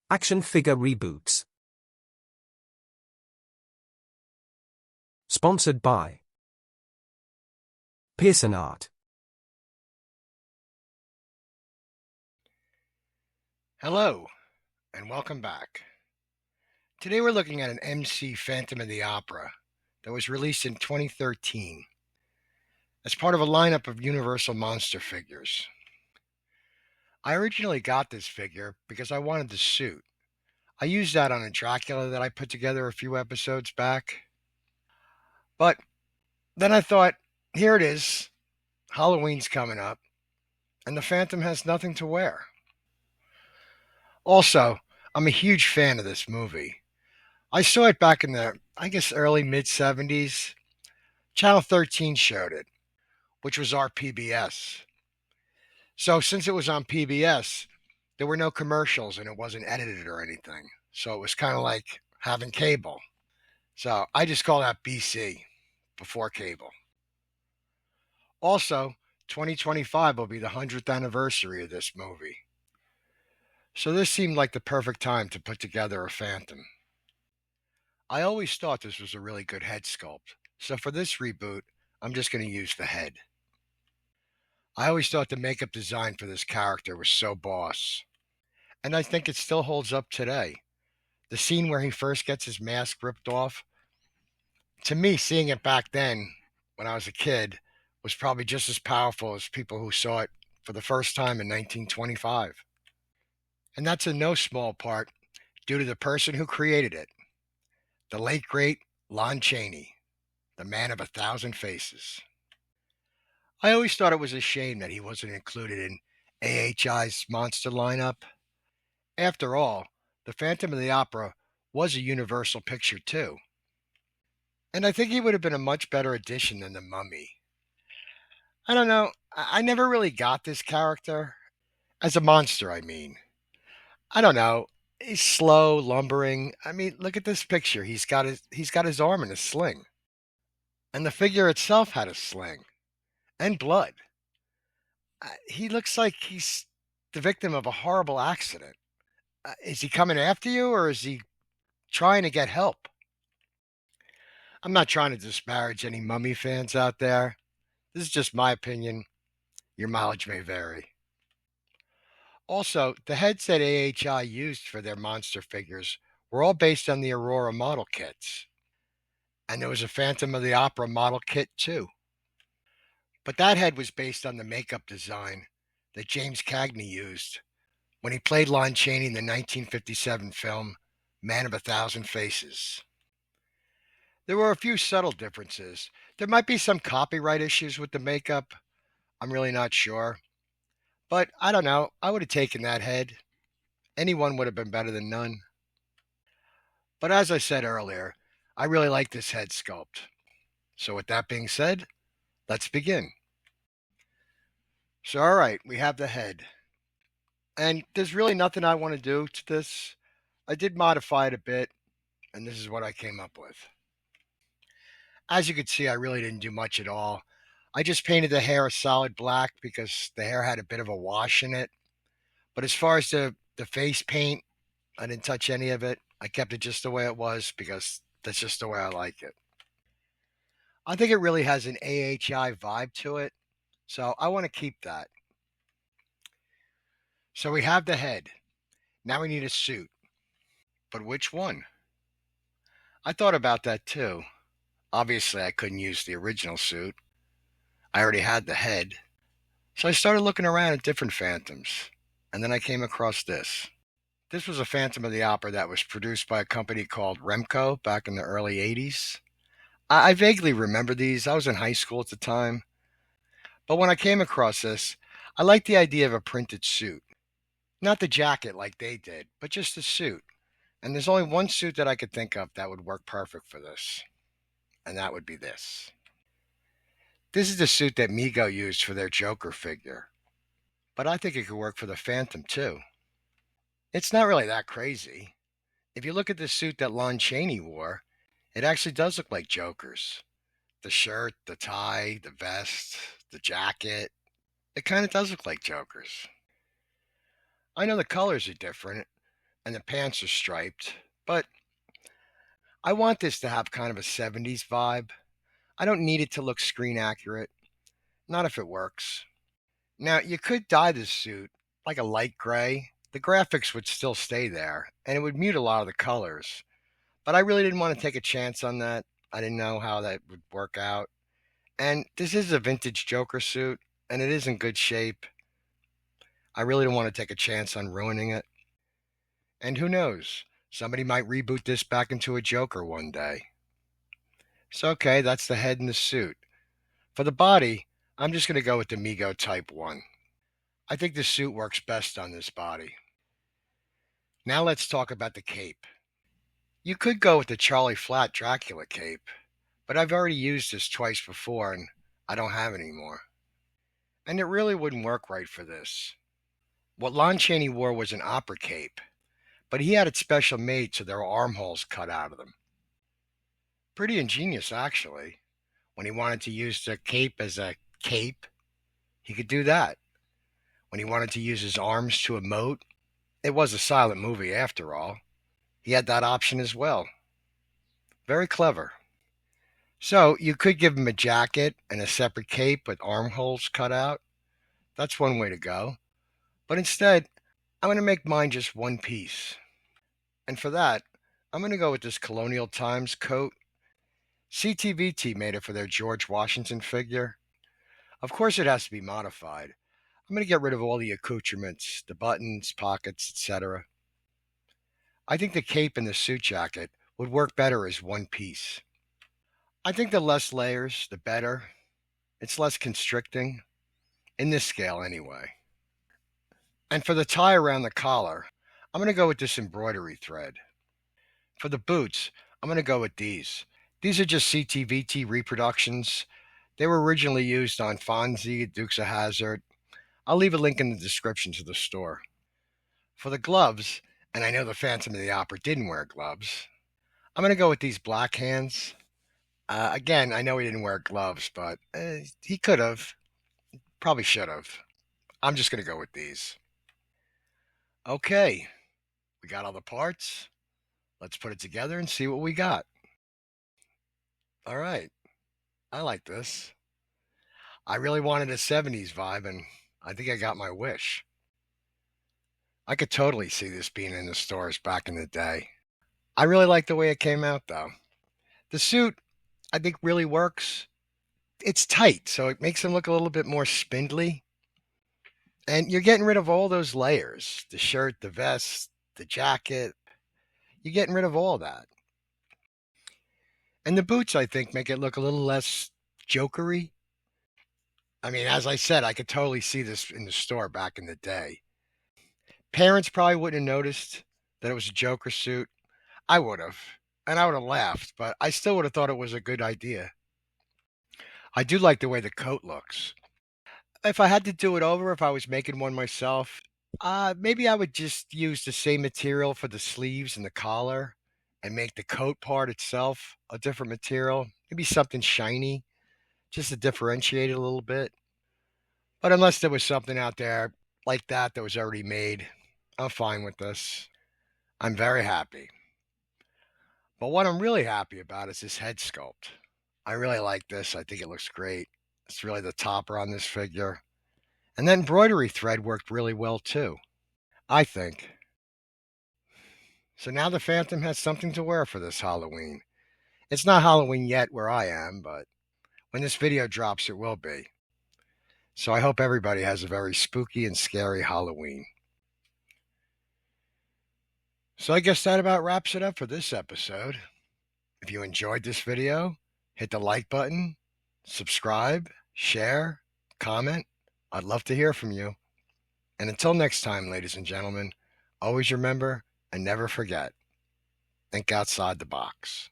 Action figure reboots. Sponsored by Pearson Art. Hello, and welcome back. Today we're looking at an EMCE Phantom of the Opera that was released in 2013 as part of a lineup of Universal monster figures. I originally got this figure because I wanted the suit. I used that on a Dracula that I put together a few episodes back. But then I thought, here it is, Halloween's coming up, and the Phantom has nothing to wear. Also, I'm a huge fan of this movie. I saw it back in the, early mid 70s. Channel 13 showed it, which was our PBS. So since it was on PBS, there were no commercials and it wasn't edited or anything. So it was kind of like having cable. So I just call that BC, before cable. Also, 2025 will be the 100th anniversary of this movie. So this seemed like the perfect time to put together a Phantom. I always thought this was a really good head sculpt. So for this reboot, I'm just going to use the head. I always thought the makeup design for this character was so boss. And I think it still holds up today. The scene where he first gets his mask ripped off, to me, seeing it back then, when I was a kid, was probably just as powerful as people who saw it for the first time in 1925. And that's in no small part due to the person who created it, the late great Lon Chaney, the man of 1,000 faces. I always thought it was a shame that he wasn't included in AHI's monster lineup. After all, the Phantom of the Opera was a Universal picture too. And I think he would have been a much better addition than the Mummy. I don't know, I never really got this character. As a monster, I mean. I don't know. He's slow, lumbering. I mean, look at this picture. He's got his arm in a sling. And the figure itself had a sling and blood. He looks like he's the victim of a horrible accident. Is he coming after you or is he trying to get help? I'm not trying to disparage any Mummy fans out there. This is just my opinion. Your mileage may vary. Also, the heads that AHI used for their monster figures were all based on the Aurora model kits. And there was a Phantom of the Opera model kit too. But that head was based on the makeup design that James Cagney used when he played Lon Chaney in the 1957 film Man of 1,000 Faces. There were a few subtle differences. There might be some copyright issues with the makeup. I'm really not sure. But I don't know. I would have taken that head. Anyone would have been better than none. But as I said earlier, I really like this head sculpt. So with that being said, let's begin. So all right, we have the head. And there's really nothing I want to do to this. I did modify it a bit, and this is what I came up with. As you can see, I really didn't do much at all. I just painted the hair a solid black because the hair had a bit of a wash in it. But as far as the face paint, I didn't touch any of it. I kept it just the way it was because that's just the way I like it. I think it really has an AHI vibe to it, so I want to keep that. So we have the head. Now we need a suit. But which one? I thought about that too. Obviously, I couldn't use the original suit. I already had the head. So I started looking around at different Phantoms, and then I came across this. This was a Phantom of the Opera that was produced by a company called Remco back in the early 80s. I vaguely remember these. I was in high school at the time. But when I came across this, I liked the idea of a printed suit. Not the jacket like they did, but just the suit. And there's only one suit that I could think of that would work perfect for this, and that would be this. This is the suit that Mego used for their Joker figure, but I think it could work for the Phantom too. It's not really that crazy. If you look at the suit that Lon Chaney wore, it actually does look like Joker's. The shirt, the tie, the vest, the jacket, it kind of does look like Joker's. I know the colors are different, and the pants are striped, but I want this to have kind of a 70s vibe. I don't need it to look screen accurate, not if it works. Now, you could dye this suit like a light gray. The graphics would still stay there, and it would mute a lot of the colors. But I really didn't want to take a chance on that. I didn't know how that would work out. And this is a vintage Joker suit, and it is in good shape. I really don't want to take a chance on ruining it. And who knows? Somebody might reboot this back into a Joker one day. So, okay, that's the head and the suit. For the body, I'm just going to go with the Mego Type 1. I think the suit works best on this body. Now let's talk about the cape. You could go with the Charlie Flat Dracula cape, but I've already used this twice before and I don't have it anymore. And it really wouldn't work right for this. What Lon Chaney wore was an opera cape, but he had it special made so there were armholes cut out of them. Pretty ingenious, actually. When he wanted to use the cape as a cape, he could do that. When he wanted to use his arms to emote, it was a silent movie after all. He had that option as well. Very clever. So you could give him a jacket and a separate cape with armholes cut out. That's one way to go. But instead, I'm going to make mine just one piece. And for that, I'm going to go with this Colonial Times coat. CTVT made it for their George Washington figure. Of course it has to be modified. I'm going to get rid of all the accoutrements, the buttons, pockets, etc. I think the cape and the suit jacket would work better as one piece. I think the less layers, the better. It's less constricting, in this scale anyway. And for the tie around the collar, I'm going to go with this embroidery thread. For the boots, I'm going to go with these. These are just CTVT reproductions. They were originally used on Fonzie, Dukes of Hazzard. I'll leave a link in the description to the store. For the gloves, and I know the Phantom of the Opera didn't wear gloves, I'm going to go with these black hands. Again, I know he didn't wear gloves, but he could have. Probably should have. I'm just going to go with these. Okay, we got all the parts. Let's put it together and see what we got. All right, I like this. I really wanted a 70s vibe, and I think I got my wish. I could totally see this being in the stores back in the day. I really like the way it came out, though. The suit, I think, really works. It's tight, so it makes him look a little bit more spindly. And you're getting rid of all those layers. The shirt, the vest, the jacket. You're getting rid of all that. And the boots, I think, make it look a little less jokery. I mean, as I said, I could totally see this in the store back in the day. Parents probably wouldn't have noticed that it was a Joker suit. I would have. And I would have laughed, but I still would have thought it was a good idea. I do like the way the coat looks. If I had to do it over, if I was making one myself, maybe I would just use the same material for the sleeves and the collar and make the coat part itself a different material. Maybe something shiny, just to differentiate it a little bit. But unless there was something out there like that was already made, I'm fine with this. I'm very happy. But what I'm really happy about is this head sculpt. I really like this. I think it looks great. It's really the topper on this figure. And that embroidery thread worked really well too, I think. So now the Phantom has something to wear for this Halloween. It's not Halloween yet where I am, but when this video drops, it will be. So I hope everybody has a very spooky and scary Halloween. So I guess that about wraps it up for this episode. If you enjoyed this video, hit the like button, subscribe, share, comment. I'd love to hear from you. And until next time, ladies and gentlemen, always remember and never forget, think outside the box.